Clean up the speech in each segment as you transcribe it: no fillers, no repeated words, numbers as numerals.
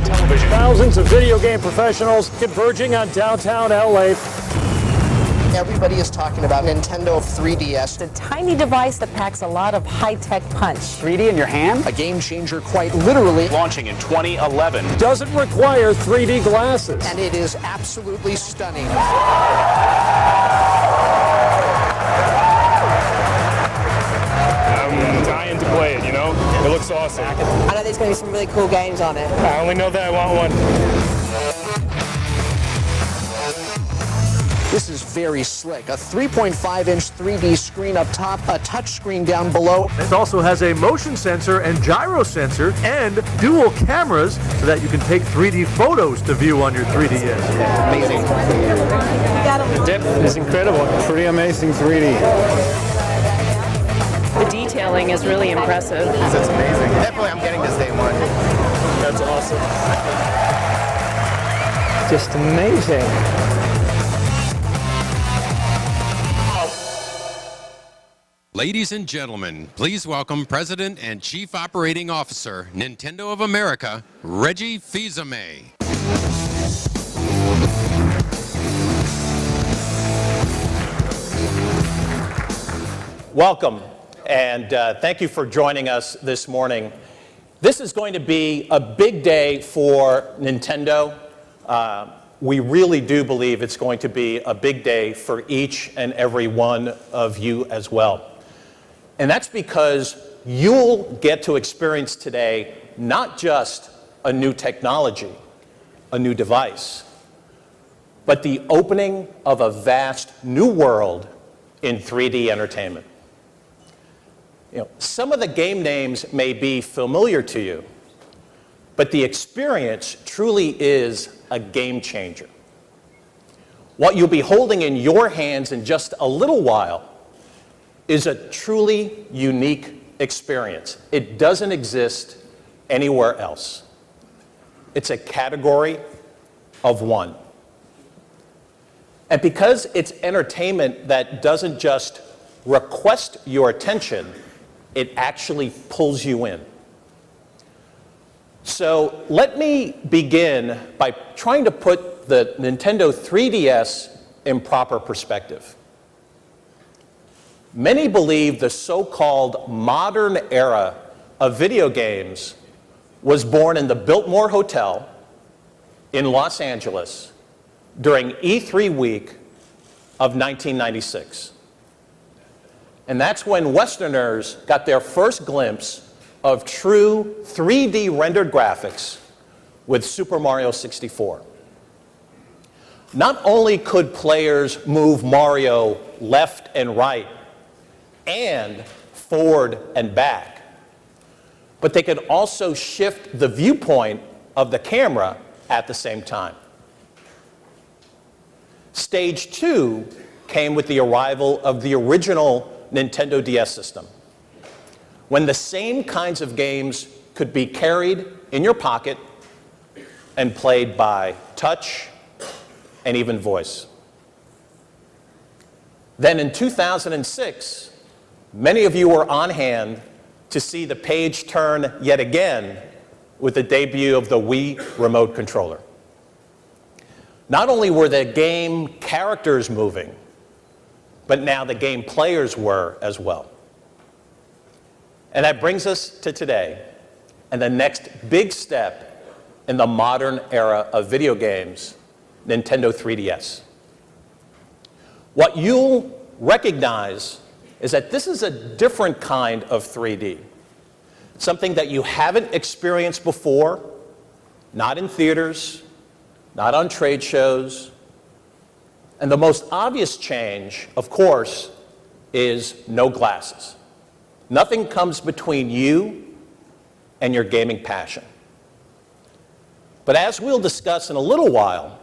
Television. Thousands of video game professionals converging on downtown LA. Everybody is talking about Nintendo 3DS. A tiny device that packs a lot of high-tech punch. 3D in your hand? A game changer, quite literally. Launching in 2011. Doesn't require 3D glasses. And it is absolutely stunning. I'm dying to play it, you know? It looks awesome. I know there's going to be some really cool games on it. I only know that I want one. This is very slick. A 3.5-inch 3D screen up top, a touch screen down below. It also has a motion sensor and gyro sensor and dual cameras so that you can take 3D photos to view on your 3DS. Amazing. The depth is incredible. Pretty amazing 3D. The detailing is really impressive. It's amazing. Definitely, I'm getting this day one. That's awesome. Just amazing. Ladies and gentlemen, please welcome President and Chief Operating Officer, Nintendo of America, Reggie Fils-Aime. Welcome, and thank you for joining us this morning. This is going to be a big day for Nintendo. We really do believe it's going to be a big day for each and every one of you as well. And that's because you'll get to experience today not just a new technology, a new device, but the opening of a vast new world in 3D entertainment. You know, some of the game names may be familiar to you, but the experience truly is a game changer. What you'll be holding in your hands in just a little while is a truly unique experience. It doesn't exist anywhere else. It's a category of one. And because it's entertainment that doesn't just request your attention, it actually pulls you in. So let me begin by trying to put the Nintendo 3DS in proper perspective. Many believe the so-called modern era of video games was born in the Biltmore Hotel in Los Angeles during E3 week of 1996. And that's when Westerners got their first glimpse of true 3D rendered graphics with Super Mario 64. Not only could players move Mario left and right and forward and back, but they could also shift the viewpoint of the camera at the same time. Stage 2 came with the arrival of the original Nintendo DS system, when the same kinds of games could be carried in your pocket and played by touch and even voice. Then in 2006, many of you were on hand to see the page turn yet again with the debut of the Wii remote controller. Not only were the game characters moving, but now the game players were as well. And that brings us to today and the next big step in the modern era of video games, Nintendo 3DS. What you'll recognize is that this is a different kind of 3D, something that you haven't experienced before, not in theaters, not on trade shows. And the most obvious change, of course, is no glasses. Nothing comes between you and your gaming passion. But as we'll discuss in a little while,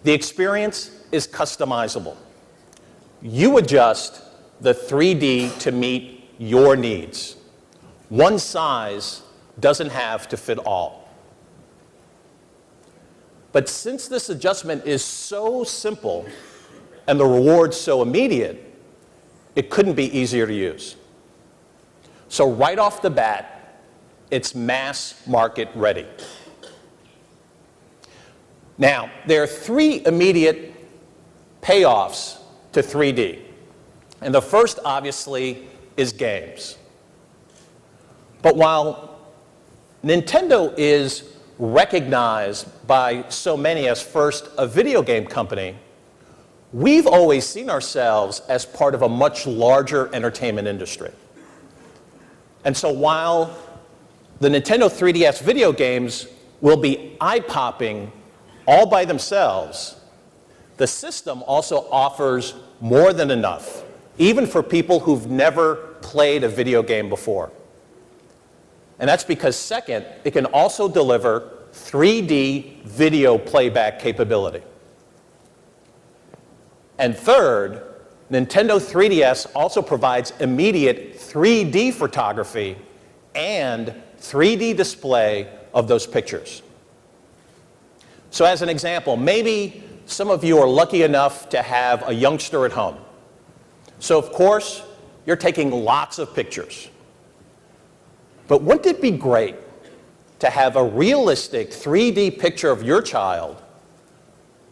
the experience is customizable. You adjust the 3D to meet your needs. One size doesn't have to fit all. But since this adjustment is so simple and the reward's so immediate, it couldn't be easier to use. So right off the bat, it's mass market ready. Now, there are three immediate payoffs to 3D. And the first, obviously, is games. But while Nintendo is recognized by so many as first a video game company, we've always seen ourselves as part of a much larger entertainment industry. And so while the Nintendo 3DS video games will be eye-popping all by themselves, the system also offers more than enough, even for people who've never played a video game before. And that's because, second, it can also deliver 3D video playback capability. And third, Nintendo 3DS also provides immediate 3D photography and 3D display of those pictures. So as an example, maybe some of you are lucky enough to have a youngster at home. So of course, you're taking lots of pictures. But wouldn't it be great to have a realistic 3D picture of your child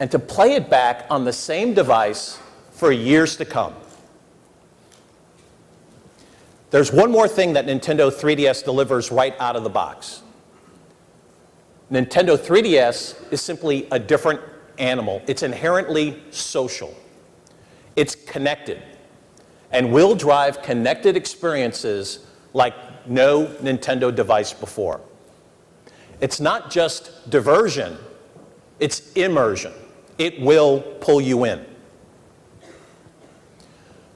and to play it back on the same device for years to come? There's one more thing that Nintendo 3DS delivers right out of the box. Nintendo 3DS is simply a different animal. It's inherently social. It's connected and will drive connected experiences like no Nintendo device before. It's not just diversion, it's immersion. It will pull you in.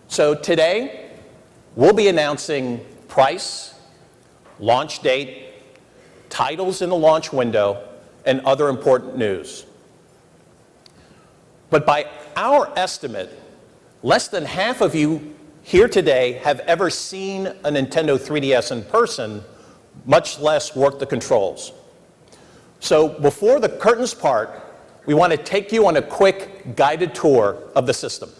So today, we'll be announcing price, launch date, titles in the launch window, and other important news. But by our estimate, less than half of you here today have ever seen a Nintendo 3DS in person, much less work the controls. So before the curtains part, we want to take you on a quick guided tour of the system.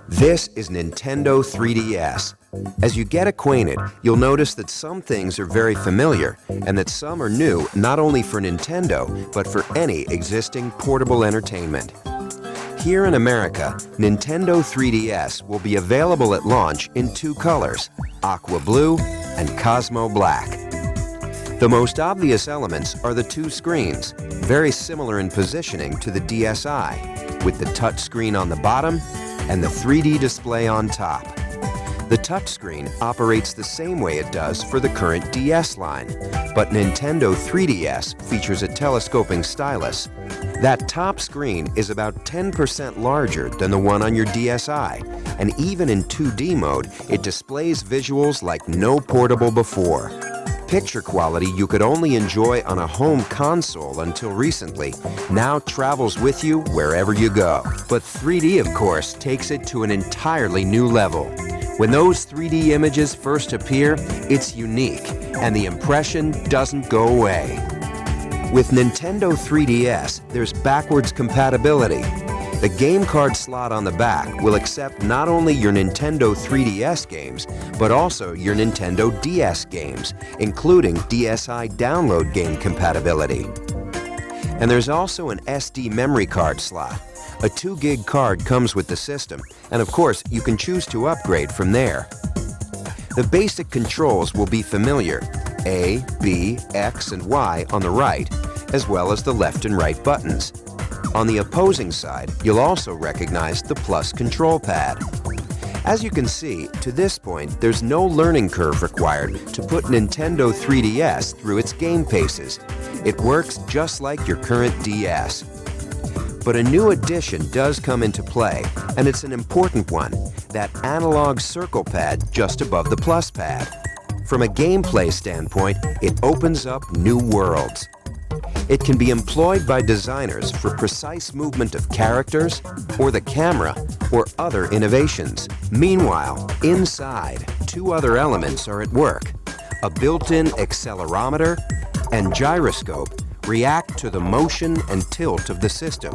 This is Nintendo 3DS. As you get acquainted, you'll notice that some things are very familiar and that some are new not only for Nintendo, but for any existing portable entertainment. Here in America, Nintendo 3DS will be available at launch in two colors, Aqua Blue and Cosmo Black. The most obvious elements are the two screens, very similar in positioning to the DSi, with the touchscreen on the bottom and the 3D display on top. The touchscreen operates the same way it does for the current DS line, but Nintendo 3DS features a telescoping stylus. That top screen is about 10% larger than the one on your DSi, and even in 2D mode, it displays visuals like no portable before. Picture quality you could only enjoy on a home console until recently now travels with you wherever you go. But 3D, of course, takes it to an entirely new level. When those 3D images first appear, it's unique, and the impression doesn't go away. With Nintendo 3DS, there's backwards compatibility. The game card slot on the back will accept not only your Nintendo 3DS games, but also your Nintendo DS games, including DSi download game compatibility. And there's also an SD memory card slot. A 2 gig card comes with the system, and of course, you can choose to upgrade from there. The basic controls will be familiar: A, B, X, and Y on the right, as well as the left and right buttons. On the opposing side, you'll also recognize the plus control pad. As you can see, to this point, there's no learning curve required to put Nintendo 3DS through its game paces. It works just like your current DS. But a new addition does come into play, and it's an important one, that analog circle pad just above the plus pad. From a gameplay standpoint, it opens up new worlds. It can be employed by designers for precise movement of characters, or the camera, or other innovations. Meanwhile, inside, two other elements are at work: a built-in accelerometer and gyroscope, react to the motion and tilt of the system.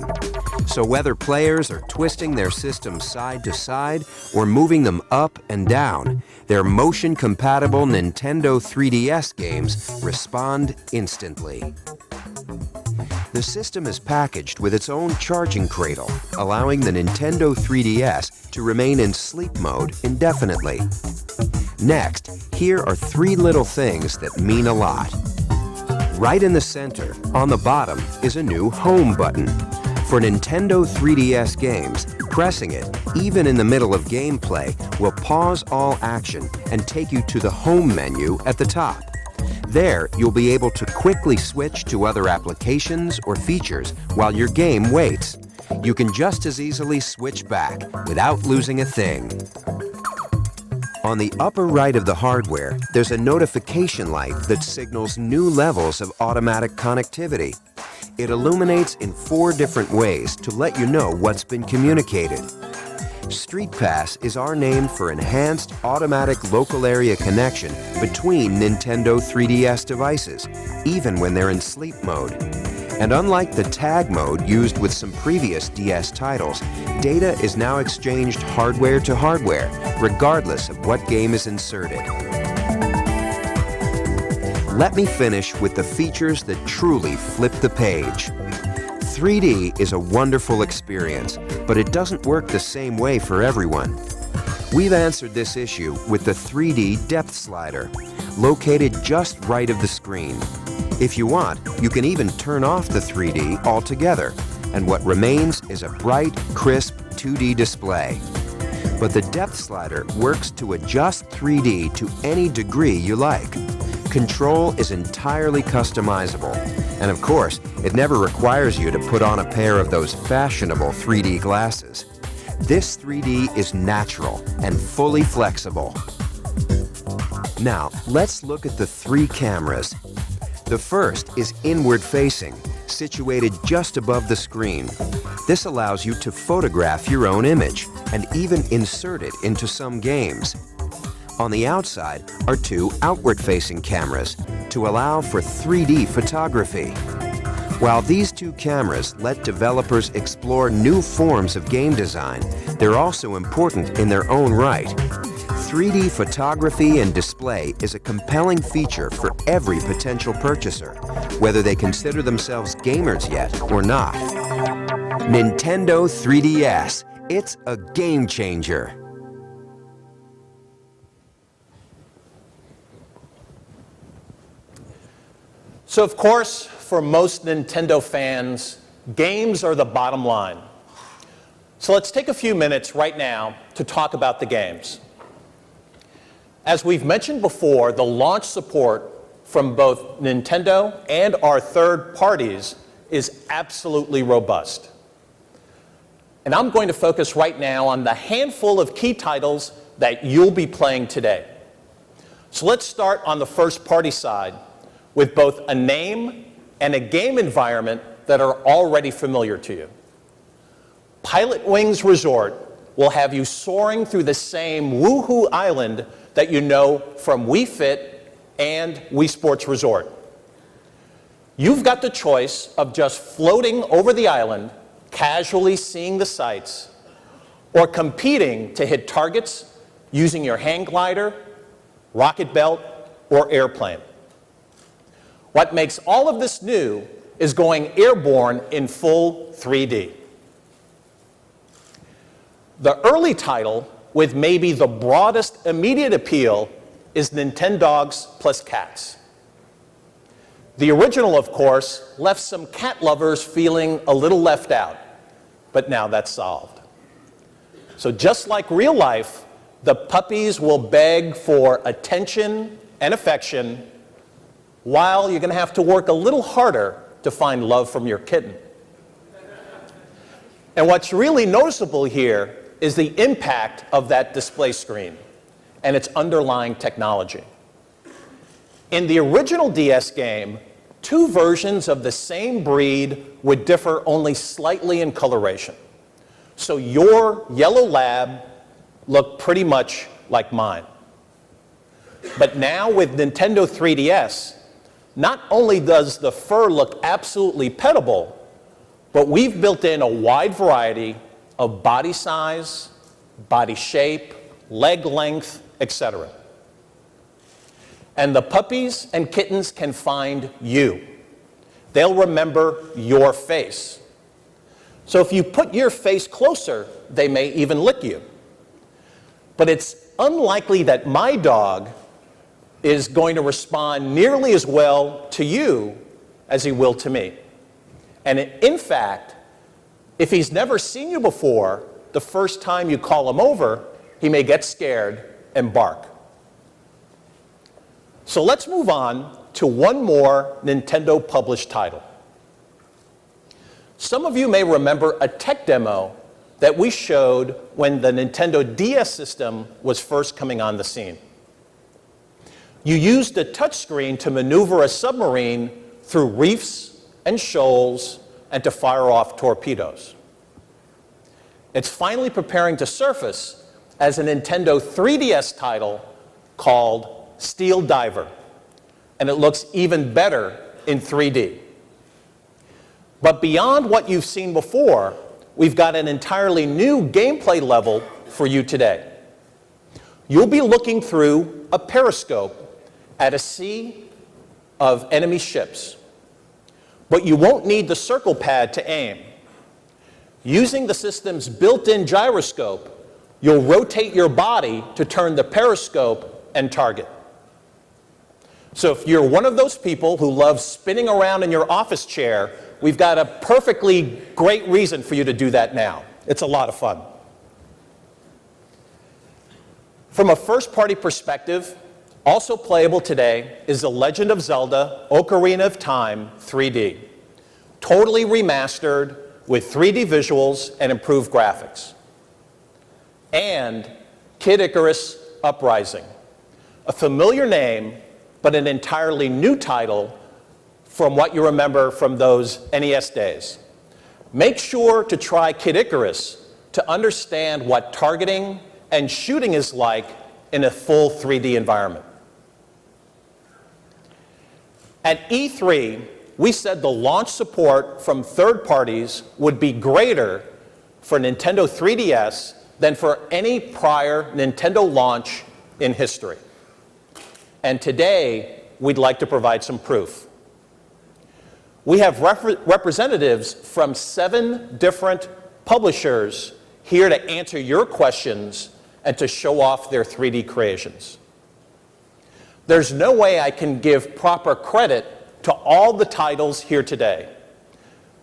So whether players are twisting their system side to side or moving them up and down, their motion-compatible Nintendo 3DS games respond instantly. The system is packaged with its own charging cradle, allowing the Nintendo 3DS to remain in sleep mode indefinitely. Next, here are 3 little things that mean a lot. Right in the center, on the bottom, is a new Home button. For Nintendo 3DS games, pressing it, even in the middle of gameplay, will pause all action and take you to the Home menu at the top. There, you'll be able to quickly switch to other applications or features while your game waits. You can just as easily switch back without losing a thing. On the upper right of the hardware, there's a notification light that signals new levels of automatic connectivity. It illuminates in 4 different ways to let you know what's been communicated. Street Pass is our name for enhanced automatic local area connection between Nintendo 3DS devices, even when they're in sleep mode. And unlike the tag mode used with some previous DS titles, data is now exchanged hardware to hardware, regardless of what game is inserted. Let me finish with the features that truly flip the page. 3D is a wonderful experience, but it doesn't work the same way for everyone. We've answered this issue with the 3D depth slider, located just right of the screen. If you want, you can even turn off the 3D altogether, and what remains is a bright, crisp 2D display. But the depth slider works to adjust 3D to any degree you like. Control is entirely customizable, and of course, it never requires you to put on a pair of those fashionable 3D glasses. This 3D is natural and fully flexible. Now, let's look at the 3 cameras. The first is inward-facing, situated just above the screen. This allows you to photograph your own image and even insert it into some games. On the outside are 2 outward-facing cameras to allow for 3D photography. While these 2 cameras let developers explore new forms of game design, they're also important in their own right. 3D photography and display is a compelling feature for every potential purchaser, whether they consider themselves gamers yet or not. Nintendo 3DS, it's a game changer. So of course, for most Nintendo fans, games are the bottom line. So let's take a few minutes right now to talk about the games. As we've mentioned before, the launch support from both Nintendo and our third parties is absolutely robust. And I'm going to focus right now on the handful of key titles that you'll be playing today. So let's start on the first party side with both a name and a game environment that are already familiar to you. Pilotwings Resort will have you soaring through the same woohoo island that you know from Wii Fit and Wii Sports Resort. You've got the choice of just floating over the island, casually seeing the sights, or competing to hit targets using your hang glider, rocket belt, or airplane. What makes all of this new is going airborne in full 3D. The early title, with maybe the broadest immediate appeal, is Nintendogs plus Cats. The original, of course, left some cat lovers feeling a little left out, but now that's solved. So just like real life, the puppies will beg for attention and affection, while you're going to have to work a little harder to find love from your kitten. And what's really noticeable here is the impact of that display screen and its underlying technology. In the original DS game, 2 versions of the same breed would differ only slightly in coloration. So your yellow lab looked pretty much like mine. But now with Nintendo 3DS, not only does the fur look absolutely petable, but we've built in a wide variety of body size, body shape, leg length, etc. And the puppies and kittens can find you. They'll remember your face. So if you put your face closer, they may even lick you. But it's unlikely that my dog is going to respond nearly as well to you as he will to me. And in fact, if he's never seen you before, the first time you call him over, he may get scared and bark. So let's move on to one more Nintendo published title. Some of you may remember a tech demo that we showed when the Nintendo DS system was first coming on the scene. You used a touchscreen to maneuver a submarine through reefs and shoals and to fire off torpedoes. It's finally preparing to surface as a Nintendo 3DS title called Steel Diver, and it looks even better in 3D. But beyond what you've seen before, we've got an entirely new gameplay level for you today. You'll be looking through a periscope at a sea of enemy ships, but you won't need the circle pad to aim. Using the system's built-in gyroscope, you'll rotate your body to turn the periscope and target. So if you're one of those people who loves spinning around in your office chair, we've got a perfectly great reason for you to do that now. It's a lot of fun. From a first-party perspective, also playable today is The Legend of Zelda: Ocarina of Time 3D, totally remastered with 3D visuals and improved graphics. And Kid Icarus Uprising, a familiar name, but an entirely new title from what you remember from those NES days. Make sure to try Kid Icarus to understand what targeting and shooting is like in a full 3D environment. At E3, we said the launch support from third parties would be greater for Nintendo 3DS than for any prior Nintendo launch in history. And today, we'd like to provide some proof. We have representatives from 7 different publishers here to answer your questions and to show off their 3D creations. There's no way I can give proper credit to all the titles here today,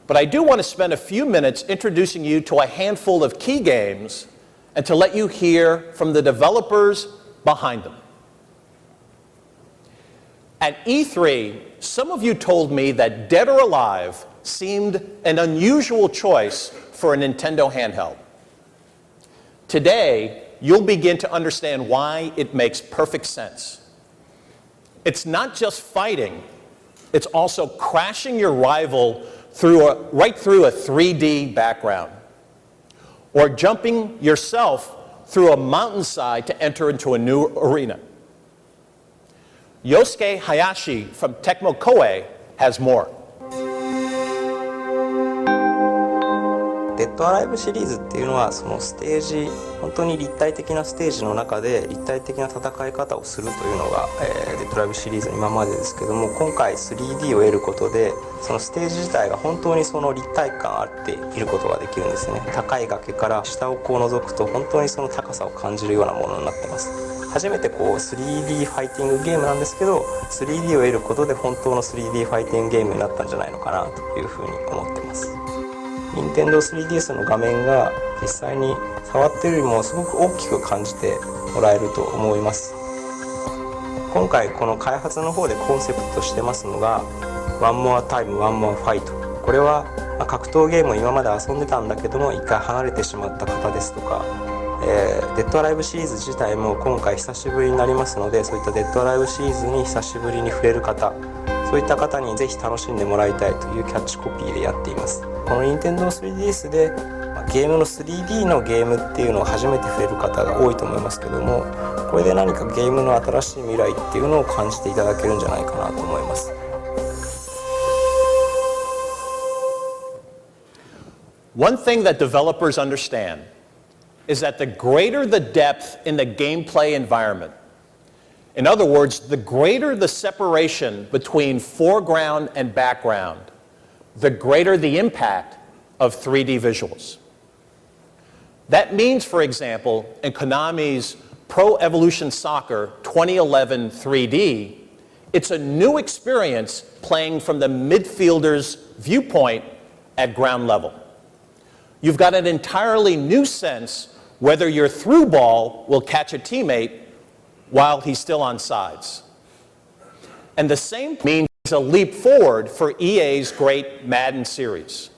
but I do want to spend a few minutes introducing you to a handful of key games and to let you hear from the developers behind them. At E3, some of you told me that Dead or Alive seemed an unusual choice for a Nintendo handheld. Today, you'll begin to understand why it makes perfect sense. It's not just fighting, it's also crashing your rival right through a 3D background, or jumping yourself through a mountainside to enter into a new arena. Yosuke Hayashi from Tecmo Koei has more. デッドアライブシリーズっていうのはそのステージ、本当に立体的なステージの中で立体的な戦い方をするというのが、デッドアライブシリーズの今までですけども、今回 3D を得ることでそのステージ自体が本当にその立体感あっていることができるんですね。高い崖から下をこう覗くと本当にその高さを感じるようなものになってます。初めてこう 3D ファイティングゲームなんですけど、 3D を得ることで本当の 3D ファイティングゲームになったんじゃないのかなというふうに思ってます。任天堂 3DS の画面が実際に触っているよりもすごく大きく感じてもらえると思います。今回この開発の方でコンセプトしてますのが One More Time, One More Fight。 これは格闘ゲームを今まで遊んでたんだけども一回離れてしまった方ですとか、デッドアライブシリーズ自体も今回久しぶりになりますので、そういったデッドアライブシリーズに久しぶりに触れる方、そういった方にぜひ楽しんでもらいたいというキャッチコピーでやっています。この Nintendo 3DS でゲームの 3D のゲームっていうのを初めて触れる方が多いと思いますけども、これで何かゲームの新しい未来っていうのを感じていただけるんじゃないかなと思います。One thing that developers understand is that the greater the depth in the gameplay environment, in other words, the greater the separation between foreground and background, the greater the impact of 3D visuals. That means, for example, in Konami's Pro Evolution Soccer 2011 3D, it's a new experience playing from the midfielder's viewpoint at ground level. You've got an entirely new sense whether your through ball will catch a teammate while he's still on sides. And the same means a leap forward for EA's great Madden series.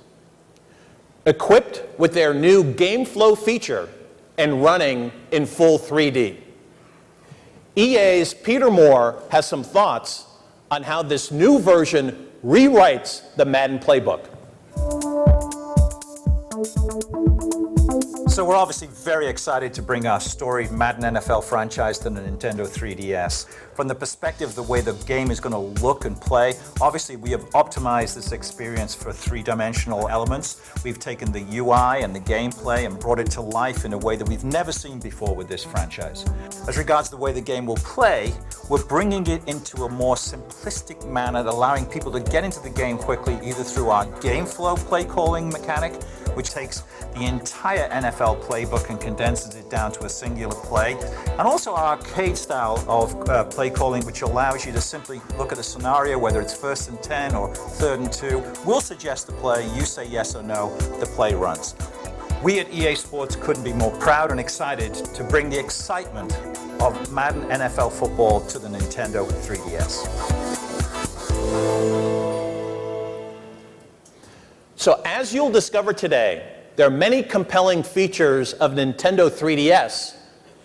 Equipped with their new Game Flow feature and running in full 3D. EA's Peter Moore has some thoughts on how this new version rewrites the Madden playbook. So we're obviously very excited to bring our storied Madden NFL franchise to the Nintendo 3DS. From the perspective of the way the game is going to look and play, obviously we have optimized this experience for three-dimensional elements. We've taken the UI and the gameplay and brought it to life in a way that we've never seen before with this franchise. As regards the way the game will play, we're bringing it into a more simplistic manner, allowing people to get into the game quickly, either through our game flow play calling mechanic, which takes the entire NFL playbook and condenses it down to a singular play, and also our arcade style of play calling, which allows you to simply look at a scenario, whether it's 1st and 10 or 3rd and 2. We'll suggest the play, you say yes or no, the play runs. We at EA Sports couldn't be more proud and excited to bring the excitement of Madden NFL football to the Nintendo 3DS. So as you'll discover today, there are many compelling features of Nintendo 3DS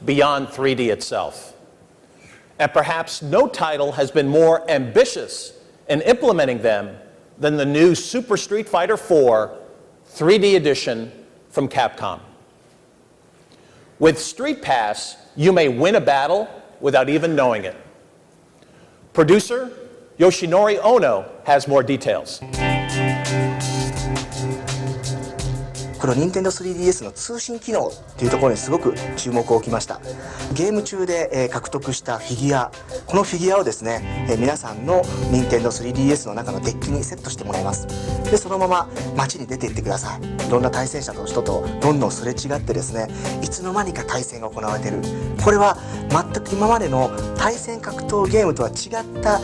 beyond 3D itself. And perhaps no title has been more ambitious in implementing them than the new Super Street Fighter 4 3D edition from Capcom. With Street Pass, you may win a battle without even knowing it. Producer Yoshinori Ono has more details. この Nintendo 3DS の通信機能というところにすごく注目を置きました。ゲーム中で獲得したフィギュア、このフィギュアをですね、皆さんの Nintendo 3DS の中のデッキにセットしてもらいます。で、そのまま街に出て行ってください。いろんな対戦者の人とどんどんすれ違ってですね、いつの間にか対戦が行われている。これは全く今までの対戦格闘ゲームとは違った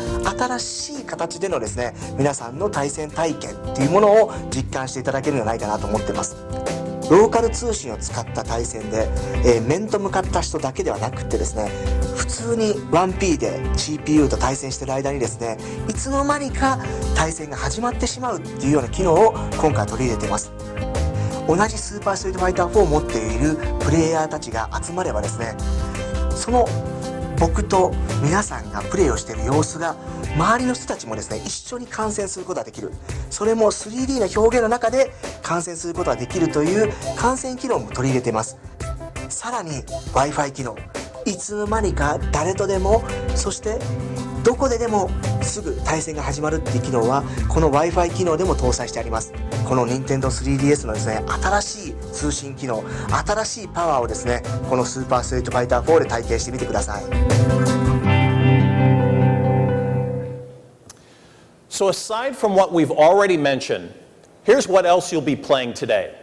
新しい形でのですね、皆さんの対戦体験っていうものを実感していただけるんじゃないかなと思ってます。ローカル通信を使った対戦で、面と向かった人だけではなくってですね、普通に 1P で GPU と対戦している間にですね、いつの間にか対戦が始まってしまうっていうような機能を今回取り入れています。同じスーパーストリートファイター4を持っているプレイヤーたちが集まればですね、その僕と皆さんがプレイをしている様子が周りの人たちもですね、一緒に観戦することができる。それも 3D の表現の中で観戦することができるという観戦機能も取り入れています。さらに Wi-Fi 機能、いつの間にか誰とでも、そしてどこででもすぐ対戦が始まるっていう機能はこの Wi-Fi 機能でも搭載してあります。この Nintendo 3DS のですね、新しい通信機能、新しいパワーをですね、このスーパーストリートファイター4で体験してみてください。So aside from what we've already mentioned, here's what else you'll be playing today.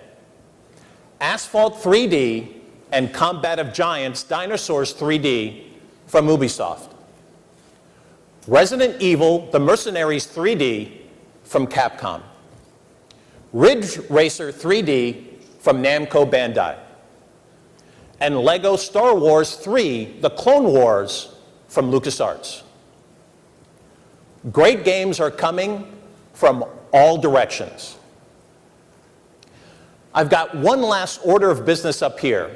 Asphalt 3D and Combat of Giants Dinosaurs 3D from Ubisoft. Resident Evil The Mercenaries 3D from Capcom. Ridge Racer 3D from Namco Bandai. And Lego Star Wars 3 The Clone Wars from LucasArts. Great games are coming from all directions. I've got one last order of business up here.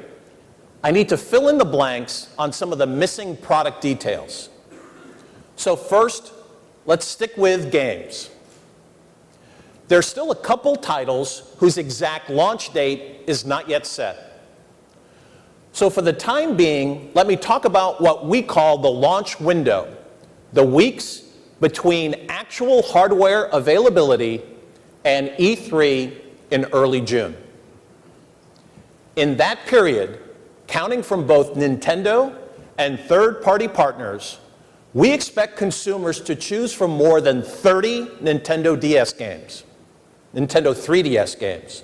I need to fill in the blanks on some of the missing product details. So first, let's stick with games. There's still a couple titles whose exact launch date is not yet set. So for the time being, let me talk about what we call the launch window, the weeks between actual hardware availability and E3 in early June. In that period, counting from both Nintendo and third-party partners, we expect consumers to choose from more than 30 Nintendo DS games, Nintendo 3DS games.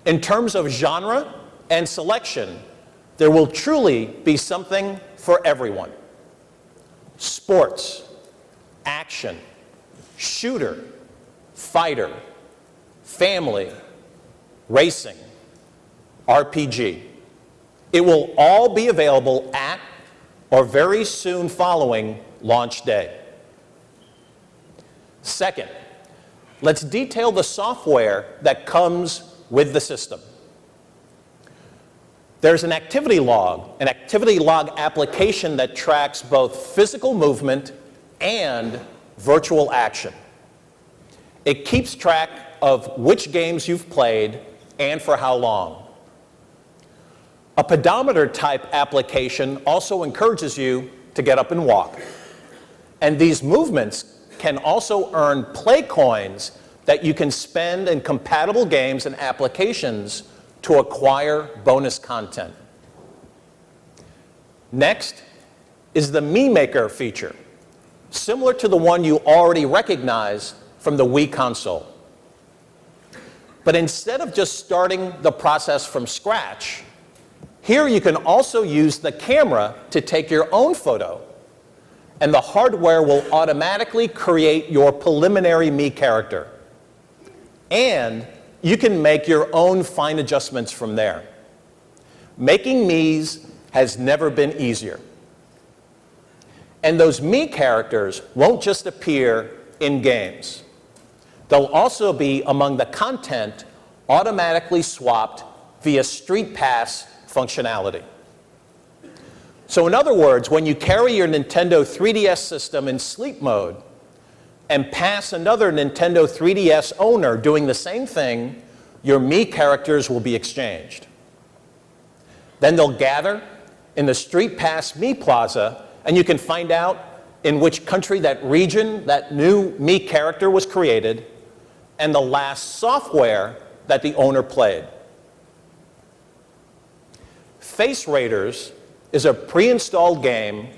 In terms of genre and selection, there will truly be something for everyone. Sports, action, shooter, fighter, family, racing, RPG. It will all be available at or very soon following launch day. Second, let's detail the software that comes with the system. There's an activity log application that tracks both physical movement and virtual action. It keeps track of which games you've played and for how long. A pedometer type application also encourages you to get up and walk. And these movements can also earn play coins that you can spend in compatible games and applications to acquire bonus content. Next is the Me Maker feature, similar to the one you already recognize from the Wii console. But instead of just starting the process from scratch, here you can also use the camera to take your own photo, and the hardware will automatically create your preliminary Me character. And you can make your own fine adjustments from there. Making Me's has never been easier. And those Me characters won't just appear in games. They'll also be among the content automatically swapped via Street Pass functionality. So in other words, when you carry your Nintendo 3DS system in sleep mode and pass another Nintendo 3DS owner doing the same thing, your Me characters will be exchanged. Then they'll gather in the Street Pass Me Plaza, and you can find out in which country that region that new Me character was created and the last software that the owner played. Face Raiders is a pre-installed game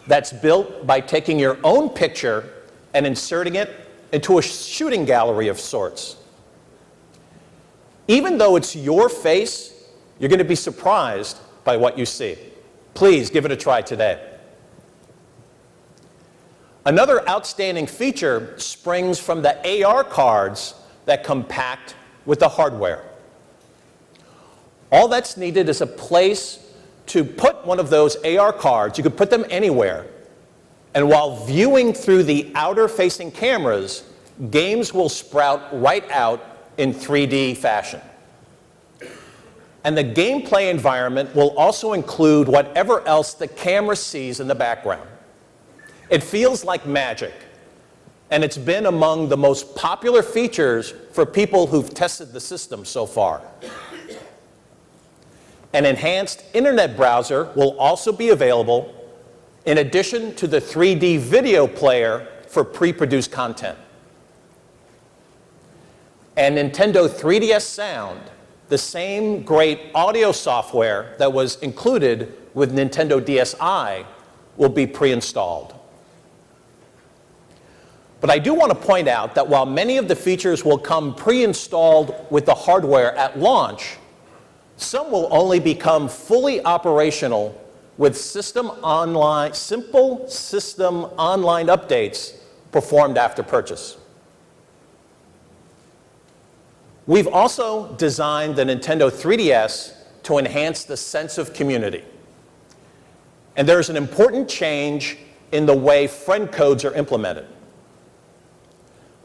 that's built by taking your own picture and inserting it into a shooting gallery of sorts. Even though it's your face, you're going to be surprised by what you see. Please give it a try today. Another outstanding feature springs from the AR cards that come packed with the hardware. All that's needed is a place to put one of those AR cards. You could put them anywhere. And while viewing through the outer-facing cameras, games will sprout right out in 3D fashion. And the gameplay environment will also include whatever else the camera sees in the background. It feels like magic, and it's been among the most popular features for people who've tested the system so far. An enhanced internet browser will also be available in addition to the 3D video player for pre-produced content. And Nintendo 3DS Sound, the same great audio software that was included with Nintendo DSi, will be pre-installed. But I do want to point out that while many of the features will come pre-installed with the hardware at launch, some will only become fully operational with simple system online updates performed after purchase. We've also designed the Nintendo 3DS to enhance the sense of community. And there's an important change in the way friend codes are implemented.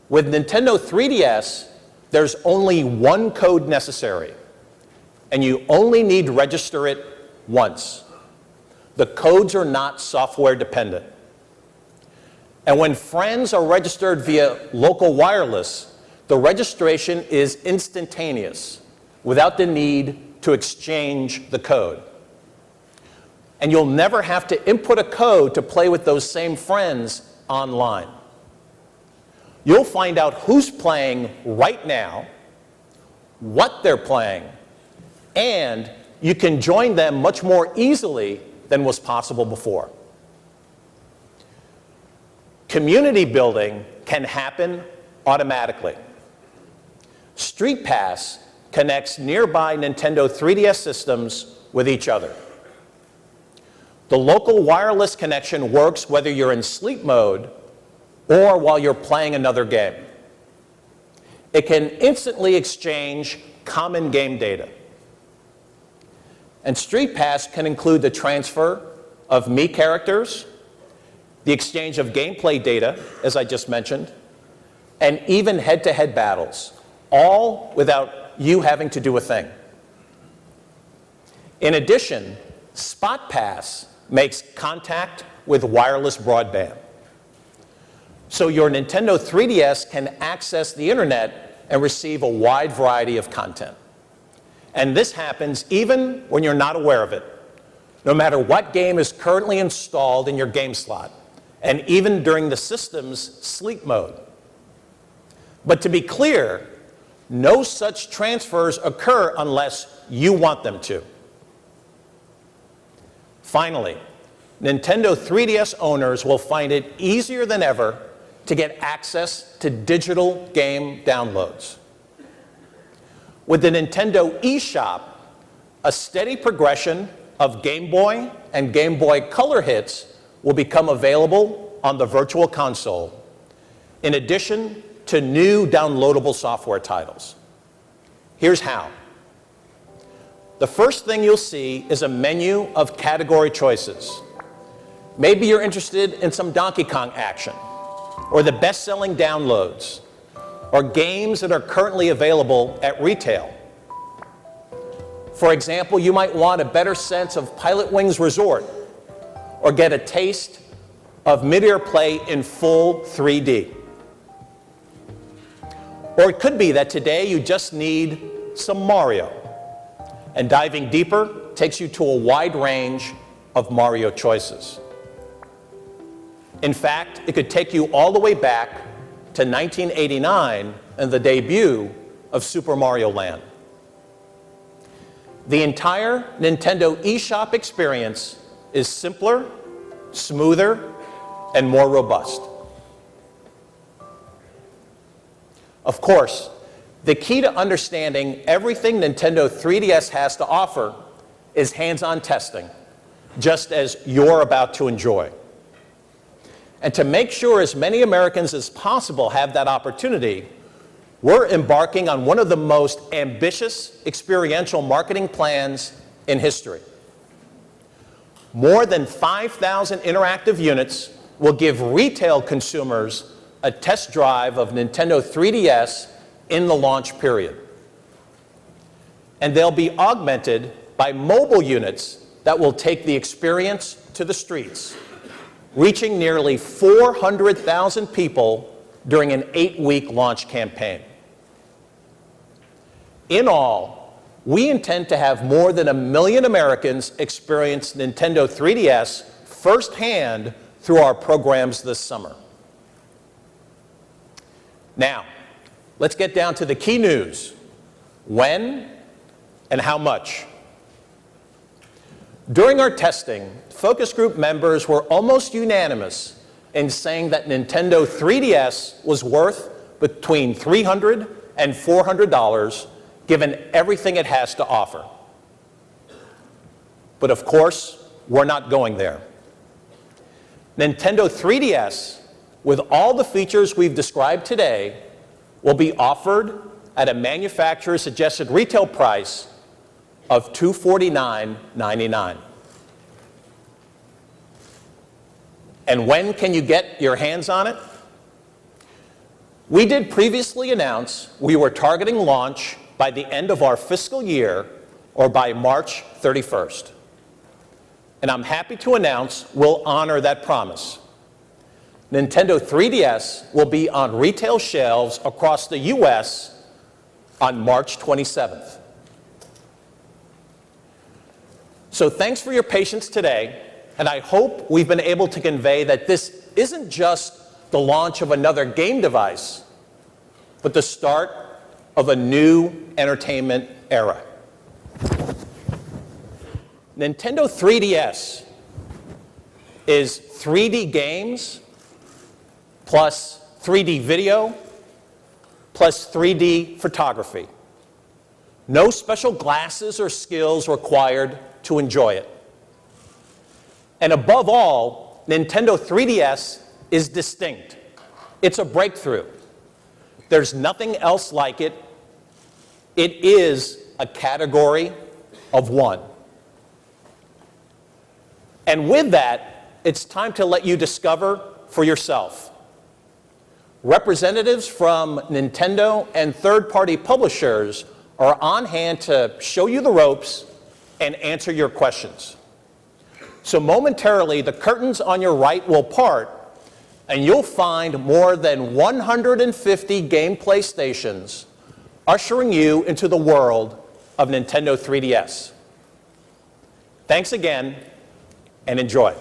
With Nintendo 3DS, there's only one code necessary, and you only need to register it once. The codes are not software dependent. And when friends are registered via local wireless, the registration is instantaneous without the need to exchange the code. And you'll never have to input a code to play with those same friends online. You'll find out who's playing right now what they're playing, and you can join them much more easily than was possible before. Community building can happen automatically. Street Pass connects nearby Nintendo 3DS systems with each other. The local wireless connection works whether you're in sleep mode or while you're playing another game. It can instantly exchange common game data. And Street Pass can include the transfer of Mii characters, the exchange of gameplay data, as I just mentioned, and even head-to-head battles, all without you having to do a thing. In addition, Spot Pass makes contact with wireless broadband. So your Nintendo 3DS can access the internet and receive a wide variety of content. And this happens even when you're not aware of it, no matter what game is currently installed in your game slot, and even during the system's sleep mode. But to be clear, no such transfers occur unless you want them to. Finally, Nintendo 3DS owners will find it easier than ever to get access to digital game downloads. With the Nintendo eShop, a steady progression of Game Boy and Game Boy Color hits will become available on the Virtual Console, in addition to new downloadable software titles. Here's how. The first thing you'll see is a menu of category choices. Maybe you're interested in some Donkey Kong action, or the best-selling downloads, or games that are currently available at retail. For example, you might want a better sense of Pilotwings Resort, or get a taste of mid-air play in full 3D. Or it could be that today you just need some Mario, and diving deeper takes you to a wide range of Mario choices. In fact, it could take you all the way back to 1989 and the debut of Super Mario Land. The entire Nintendo eShop experience is simpler, smoother, and more robust. Of course, the key to understanding everything Nintendo 3DS has to offer is hands-on testing, just as you're about to enjoy. And to make sure as many Americans as possible have that opportunity, we're embarking on one of the most ambitious experiential marketing plans in history. More than 5,000 interactive units will give retail consumers a test drive of Nintendo 3DS in the launch period. And they'll be augmented by mobile units that will take the experience to the streets, reaching nearly 400,000 people during an 8-week launch campaign. In all, we intend to have more than 1 million Americans experience Nintendo 3DS firsthand through our programs this summer. Now, let's get down to the key news. When and how much? During our testing, focus group members were almost unanimous in saying that Nintendo 3DS was worth between $300 and $400, given everything it has to offer. But of course, we're not going there. Nintendo 3DS, with all the features we've described today, will be offered at a manufacturer's suggested retail price of $249.99. And when can you get your hands on it? We did previously announce we were targeting launch by the end of our fiscal year, or by March 31st. And I'm happy to announce we'll honor that promise. Nintendo 3DS will be on retail shelves across the US on March 27th. So thanks for your patience today, and I hope we've been able to convey that this isn't just the launch of another game device, but the start of a new entertainment era. Nintendo 3DS is 3D games plus 3D video plus 3D photography. No special glasses or skills required to enjoy it. And above all, Nintendo 3DS is distinct. It's a breakthrough. There's nothing else like it. It is a category of one. And with that, it's time to let you discover for yourself. Representatives from Nintendo and third-party publishers are on hand to show you the ropes and answer your questions. So momentarily, the curtains on your right will part, and you'll find more than 150 gameplay stations ushering you into the world of Nintendo 3DS. Thanks again, and enjoy.